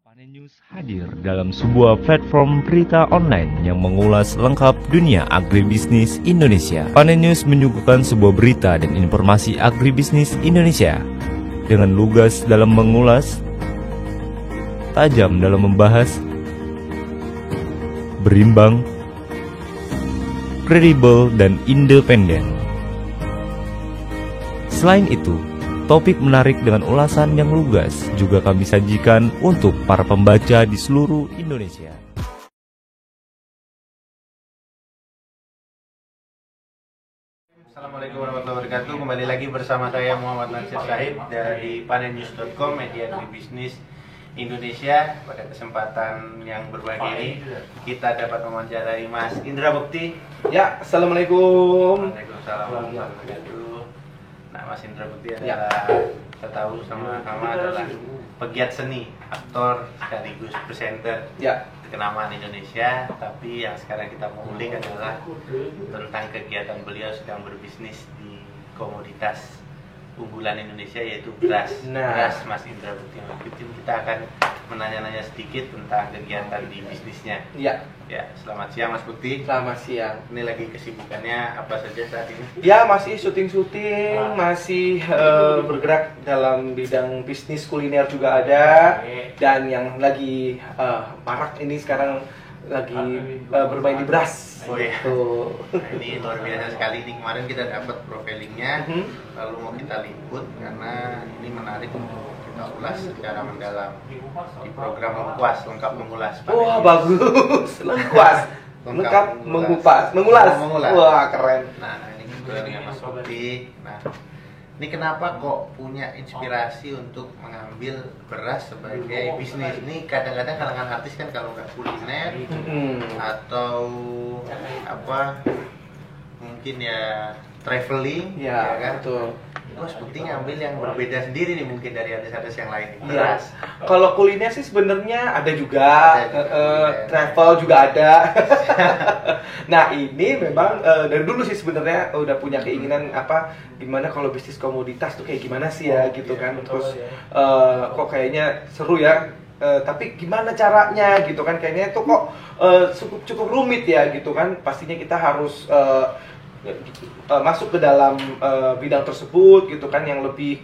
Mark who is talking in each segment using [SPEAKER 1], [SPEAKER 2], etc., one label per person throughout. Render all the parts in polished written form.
[SPEAKER 1] Panen News hadir dalam sebuah platform berita online yang mengulas lengkap dunia agribisnis Indonesia. Panen News menyuguhkan sebuah berita dan informasi agribisnis Indonesia dengan lugas dalam mengulas, tajam dalam membahas, berimbang, kredibel, dan independen. Selain itu, topik menarik dengan ulasan yang lugas juga kami sajikan untuk para pembaca di seluruh Indonesia.
[SPEAKER 2] Assalamualaikum warahmatullahi wabarakatuh. Kembali lagi bersama saya Muhammad Natsir Syahid dari panennews.com, media agribisnis Indonesia. Pada kesempatan yang berbahagia ini kita dapat mewawancarai Mas Indra Bekti.
[SPEAKER 3] Ya, assalamualaikum.
[SPEAKER 2] Waalaikumsalam warahmatullahi wabarakatuh. Nah, Mas Indra Bekti adalah, kita tahu sama-sama adalah pegiat seni, aktor sekaligus presenter kenamaan Indonesia. Tapi yang sekarang kita mau ulik adalah tentang kegiatan beliau sedang berbisnis di komoditas unggulan Indonesia, yaitu beras. Beras, Mas Indra Bekti. Kita akan menanya-nanya sedikit tentang kegiatan di bisnisnya. Ya, selamat siang Mas Bekti.
[SPEAKER 3] Selamat siang.
[SPEAKER 2] Ini lagi kesibukannya apa saja saat ini?
[SPEAKER 3] Ya, masih syuting-syuting, masih bergerak dalam bidang bisnis kuliner juga ada. Dan yang lagi marak ini sekarang lagi bermain di beras.
[SPEAKER 2] Oh iya. Nah, ini luar biasa sekali. Ini kemarin kita dapat profilingnya, lalu mau kita liput karena ini menarik untuk kita ulas secara mendalam di program Lengkuas, lengkap mengulas.
[SPEAKER 3] Wah, bagus. Lengkuas. Lengkap mengupas, mengulas. Wah, keren.
[SPEAKER 2] Nah, ini kebetulan Mas Bekti. Nah, ini kenapa kok punya inspirasi untuk mengambil beras sebagai bisnis? Ini kadang-kadang kalangan artis kan kalau nggak kuliner atau apa, mungkin ya traveling,
[SPEAKER 3] ya
[SPEAKER 2] kan?
[SPEAKER 3] Betul.
[SPEAKER 2] Mas Bekti ngambil yang berbeda sendiri nih mungkin dari artis-artis yang lain. Beras.
[SPEAKER 3] Kalau kuliner sih sebenarnya ada juga, travel juga ada. Nah, ini memang dari dulu sih sebenarnya udah punya keinginan apa, gimana kalau bisnis komoditas tuh kayak gimana sih ya gitu kan. Terus kok kayaknya seru ya. Tapi gimana caranya gitu kan, kayaknya itu kok cukup rumit ya gitu kan. Pastinya kita harus masuk ke dalam bidang tersebut gitu kan, yang lebih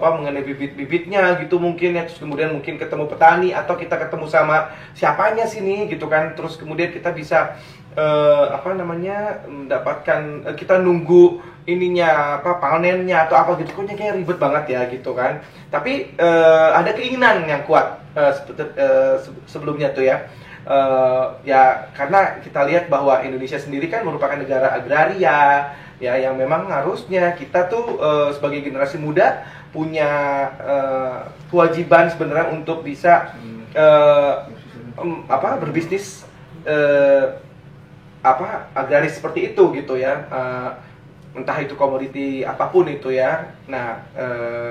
[SPEAKER 3] mengenai bibit-bibitnya gitu mungkin ya. Terus kemudian mungkin ketemu petani atau kita ketemu sama siapanya sini gitu kan. Terus kemudian kita bisa mendapatkan, kita nunggu ininya panennya atau apa gitu. Kayaknya kayak ribet banget ya gitu kan. Tapi ada keinginan yang kuat sebelumnya tuh ya. Ya karena kita lihat bahwa Indonesia sendiri kan merupakan negara agraria ya, yang memang harusnya kita tuh sebagai generasi muda punya kewajiban sebenarnya untuk bisa berbisnis agraris seperti itu gitu ya, entah itu komoditi apapun itu ya. Nah,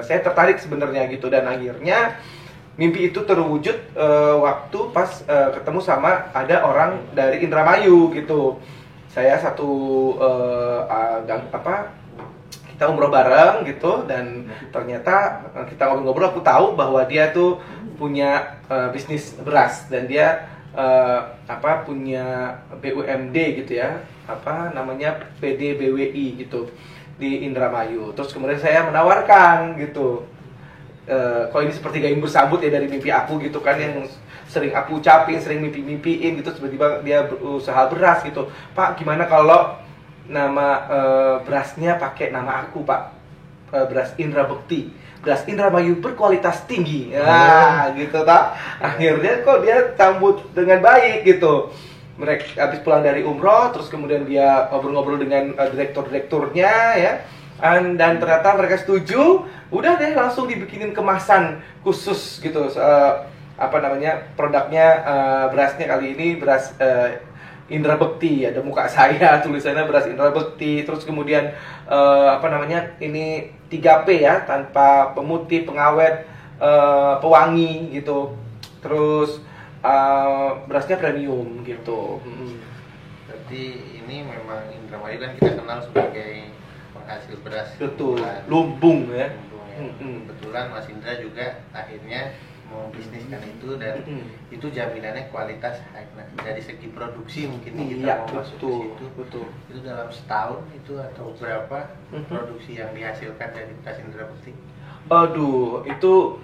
[SPEAKER 3] saya tertarik sebenarnya gitu, dan akhirnya mimpi itu terwujud waktu pas ketemu sama ada orang dari Indramayu gitu. Saya kita umroh bareng gitu, dan ternyata kita ngobrol-ngobrol, aku tahu bahwa dia tuh punya bisnis beras, dan dia punya BUMD gitu ya, PDBWI gitu di Indramayu. Terus kemudian saya menawarkan gitu, kalau ini seperti gayung bersambut ya dari mimpi aku gitu kan, yang sering aku ucapin, sering mimpi-mimpiin gitu. Tiba-tiba dia berusaha beras gitu. Pak, gimana kalau nama berasnya pakai nama aku, Pak? Beras Indra Bekti, beras Indramayu berkualitas tinggi. Gitu tak. Akhirnya kok dia sambut dengan baik gitu. Mereka habis pulang dari umroh, terus kemudian dia ngobrol-ngobrol dengan direktur-direkturnya ya. Dan ternyata mereka setuju, udah deh langsung dibikinin kemasan khusus gitu, produknya, berasnya kali ini beras Indra Bekti, ada muka saya tulisannya beras Indra Bekti. Terus kemudian ini 3P ya, tanpa pemutih, pengawet, pewangi gitu. Terus berasnya premium gitu.
[SPEAKER 2] Berarti ini memang Indramayu kan kita kenal sebagai penghasil beras.
[SPEAKER 3] Betul, lumbung ya.
[SPEAKER 2] Kebetulan Mas Indra juga akhirnya membisniskan itu, dan itu jaminannya kualitas high. Nah, dari segi produksi mungkin kita
[SPEAKER 3] Iya,
[SPEAKER 2] mau masuk ke situ.
[SPEAKER 3] betul.
[SPEAKER 2] Itu dalam setahun itu atau berapa produksi yang dihasilkan dari bekas Indra Bekti?
[SPEAKER 3] Aduh, itu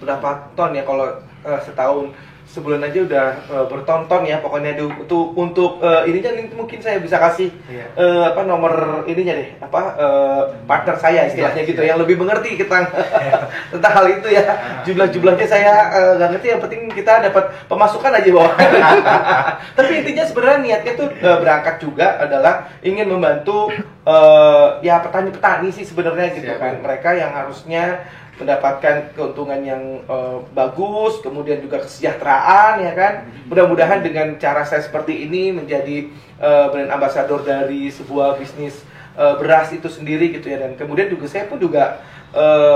[SPEAKER 3] berapa ton ya kalau setahun? Sebulan aja udah bertonton ya pokoknya untuk ininya mungkin saya bisa kasih nomor ininya deh, partner saya istilahnya gitu yang lebih mengerti tentang tentang hal itu ya. Jumlahnya saya nggak ngerti, yang penting kita dapat pemasukan aja bawah. Tapi intinya sebenarnya niatnya tuh berangkat juga adalah ingin membantu ya petani-petani sih sebenarnya gitu kan. Mereka yang harusnya mendapatkan keuntungan yang bagus, kemudian juga kesejahteraan ya kan. Mudah-mudahan dengan cara saya seperti ini menjadi brand ambassador dari sebuah bisnis beras itu sendiri gitu ya. Dan kemudian juga saya pun juga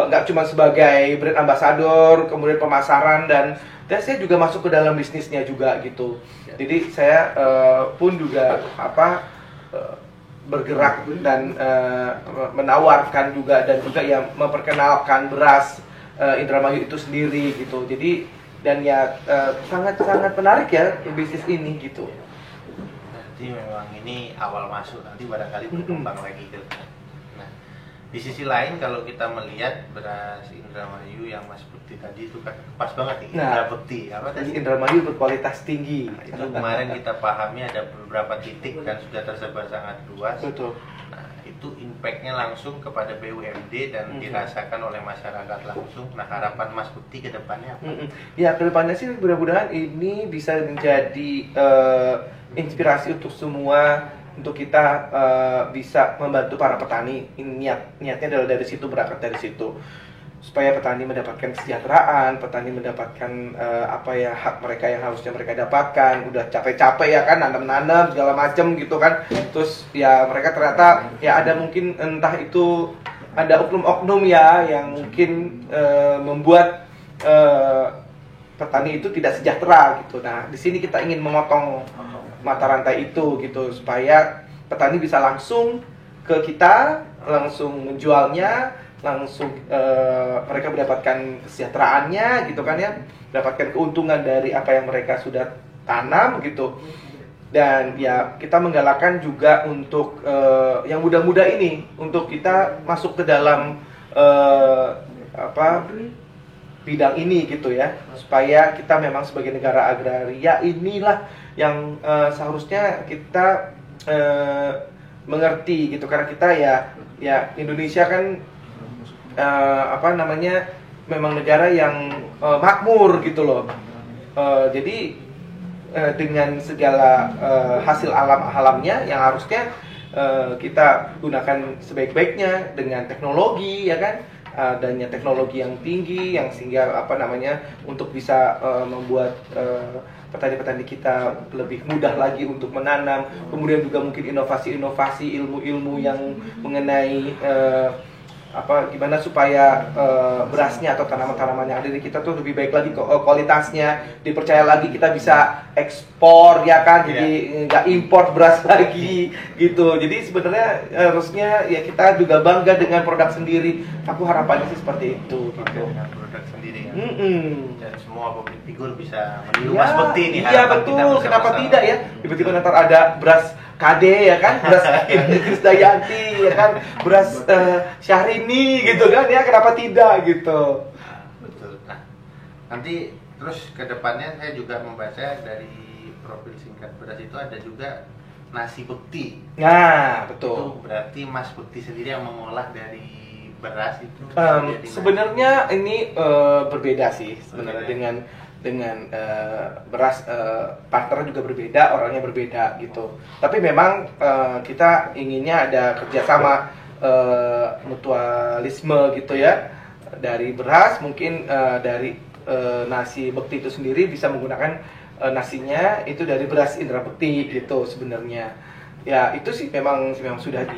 [SPEAKER 3] nggak cuma sebagai brand ambassador, kemudian pemasaran dan saya juga masuk ke dalam bisnisnya juga gitu. Jadi saya pun juga bergerak dan menawarkan juga dan juga yang memperkenalkan beras Indramayu itu sendiri gitu. Jadi dan ya sangat menarik ya bisnis ini gitu.
[SPEAKER 2] Nanti memang ini awal masuk, nanti barangkali berkembang lagi ke. Nah, di sisi lain kalau kita melihat beras Indramayu yang Mas Bekti tadi itu kan pas banget nih, Indra Bekti apa tadi?
[SPEAKER 3] Indramayu berkualitas tinggi.
[SPEAKER 2] Nah, itu kemarin kita pahami ada beberapa titik dan sudah tersebar sangat luas.
[SPEAKER 3] Betul.
[SPEAKER 2] Nah, itu impactnya langsung kepada BUMD dan dirasakan oleh masyarakat langsung. Nah, harapan Mas Bekti ke depannya apa?
[SPEAKER 3] Ya, ke depannya sih mudah-mudahan ini bisa menjadi inspirasi untuk semua, untuk kita bisa membantu para petani. Niatnya adalah dari situ, berangkat dari situ, supaya petani mendapatkan kesejahteraan, petani mendapatkan hak mereka yang harusnya mereka dapatkan. Udah capek-capek ya kan, nanam-nanam segala macam gitu kan, terus ya mereka ternyata ya ada mungkin entah itu ada oknum-oknum ya yang mungkin membuat petani itu tidak sejahtera gitu. Nah, di sini kita ingin memotong mata rantai itu gitu, supaya petani bisa langsung ke kita, langsung menjualnya, langsung mereka mendapatkan kesejahteraannya gitu kan ya, mendapatkan keuntungan dari apa yang mereka sudah tanam gitu. Dan ya kita menggalakkan juga untuk yang muda-muda ini untuk kita masuk ke dalam bidang ini gitu ya, supaya kita memang sebagai negara agraria inilah yang seharusnya kita mengerti gitu, karena kita ya Indonesia kan memang negara yang makmur gitu loh. Jadi dengan segala hasil alamnya yang harusnya kita gunakan sebaik-baiknya dengan teknologi ya kan, adanya teknologi yang tinggi yang sehingga untuk bisa membuat petani-petani kita lebih mudah lagi untuk menanam. Kemudian juga mungkin inovasi-inovasi ilmu-ilmu yang mengenai gimana supaya berasnya atau tanaman-tanaman yang ada di kita tuh lebih baik lagi kualitasnya, dipercaya lagi kita bisa ekspor ya kan, jadi nggak import beras lagi gitu. Jadi sebenarnya harusnya ya kita juga bangga dengan produk sendiri. Aku harapannya sih seperti itu gitu.
[SPEAKER 2] Dengan produk sendiri ya. Dan semua public figure bisa meniru
[SPEAKER 3] Ya,
[SPEAKER 2] Mas Bekti nih.
[SPEAKER 3] iya betul, kenapa tidak ya? Tiba-tiba nanti ada beras KD ya kan, beras Krisdayanti ya kan, beras Syahrini gitu kan ya, kenapa tidak gitu.
[SPEAKER 2] Betul. Nah, nanti terus ke depannya saya juga membaca dari profil singkat beras itu ada juga nasi Bekti.
[SPEAKER 3] Nah, betul.
[SPEAKER 2] Itu berarti Mas Bekti sendiri yang mengolah dari beras itu.
[SPEAKER 3] Sebenarnya ini berbeda sih sebenarnya dengan beras, partner juga berbeda, orangnya berbeda gitu. Tapi memang kita inginnya ada kerjasama, mutualisme gitu ya. Dari beras mungkin dari nasi Bekti itu sendiri bisa menggunakan nasinya itu dari beras Indra Bekti gitu sebenarnya. Ya itu sih memang sudah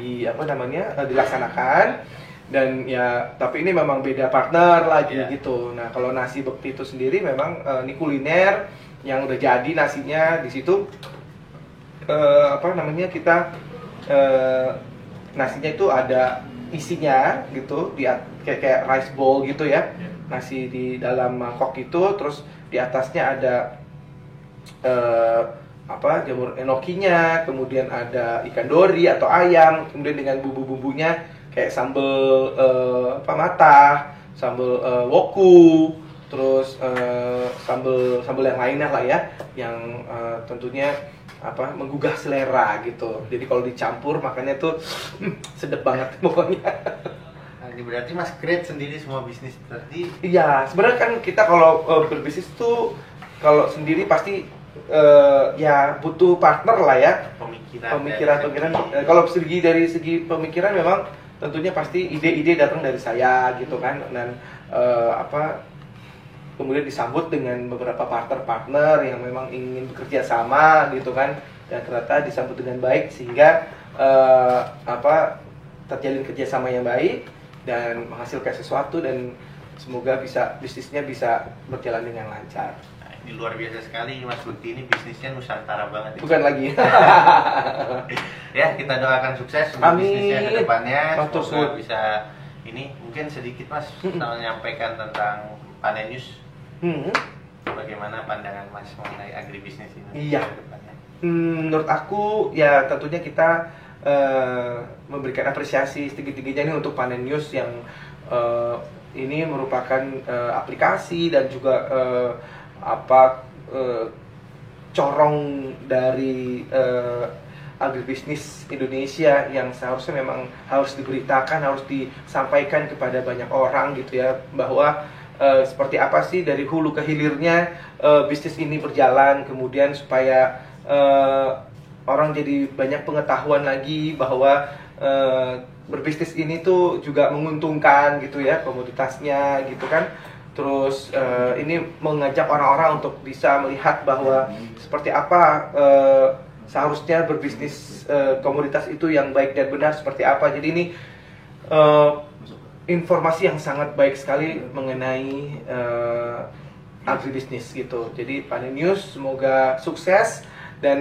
[SPEAKER 3] dilaksanakan. Dan ya tapi ini memang beda partner lagi gitu. Nah kalau nasi Bekti itu sendiri memang ini kuliner yang udah jadi nasinya di situ, kita nasinya itu ada isinya gitu, kayak rice bowl gitu ya. nasi di dalam mangkok itu, terus di atasnya ada jamur enokinya, kemudian ada ikan dori atau ayam, kemudian dengan bumbu-bumbunya kayak sambal matah, sambal woku, terus sambal yang lainnya lah ya, yang tentunya menggugah selera gitu. Jadi kalau dicampur makannya tuh sedap banget pokoknya.
[SPEAKER 2] Nah, ini berarti Mas create sendiri semua bisnis tadi?
[SPEAKER 3] Iya, sebenarnya kan kita kalau berbisnis tuh kalau sendiri pasti ya butuh partner lah ya. Pemikiran. Kalau dari segi pemikiran memang tentunya pasti ide-ide datang dari saya gitu kan, dan kemudian disambut dengan beberapa partner yang memang ingin bekerja sama gitu kan, dan ternyata disambut dengan baik sehingga terjalin kerjasama yang baik dan menghasilkan sesuatu, dan semoga bisnisnya bisa berjalan dengan lancar.
[SPEAKER 2] Nah, ini luar biasa sekali Mas Bukti, ini bisnisnya Nusantara banget.
[SPEAKER 3] Bukan lagi.
[SPEAKER 2] Ya, kita doakan sukses untuk bisnisnya ke depannya. Semoga bisa ini mungkin sedikit Mas menyampaikan tentang Panen News. Bagaimana pandangan Mas mengenai agribisnis ini?
[SPEAKER 3] Iya. Menurut aku ya tentunya kita memberikan apresiasi setinggi-tingginya ini untuk Panen News yang ini merupakan aplikasi dan juga corong dari agribisnis Indonesia yang seharusnya memang harus diberitakan, harus disampaikan kepada banyak orang gitu ya, bahwa seperti apa sih dari hulu ke hilirnya bisnis ini berjalan, kemudian supaya orang jadi banyak pengetahuan lagi bahwa berbisnis ini tuh juga menguntungkan gitu ya, komoditasnya gitu kan. Terus ini mengajak orang-orang untuk bisa melihat bahwa seperti apa seharusnya berbisnis komoditas itu yang baik dan benar seperti apa. Jadi ini informasi yang sangat baik sekali mengenai agribisnis gitu. Jadi Panen News semoga sukses dan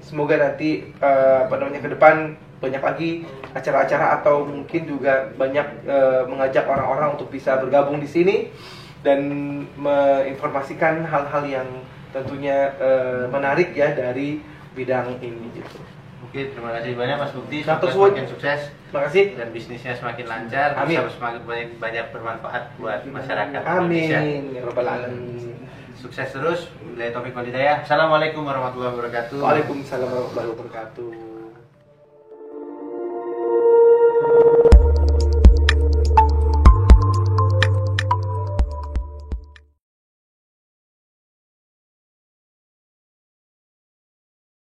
[SPEAKER 3] semoga nanti ke depan banyak lagi acara-acara atau mungkin juga banyak mengajak orang-orang untuk bisa bergabung di sini dan menginformasikan hal-hal yang tentunya menarik ya dari bidang ini gitu.
[SPEAKER 2] Oke, terima kasih banyak Mas Bukti.
[SPEAKER 3] Semoga
[SPEAKER 2] semakin sukses.
[SPEAKER 3] Terima kasih.
[SPEAKER 2] Dan bisnisnya semakin lancar.
[SPEAKER 3] Amin.
[SPEAKER 2] Bisa semakin banyak bermanfaat buat masyarakat Indonesia.
[SPEAKER 3] Amin. Ya Rabbal Alamin.
[SPEAKER 2] Sukses terus. Billahi taufiq wal hidayah. Assalamualaikum warahmatullahi wabarakatuh.
[SPEAKER 3] Waalaikumsalam warahmatullahi wabarakatuh.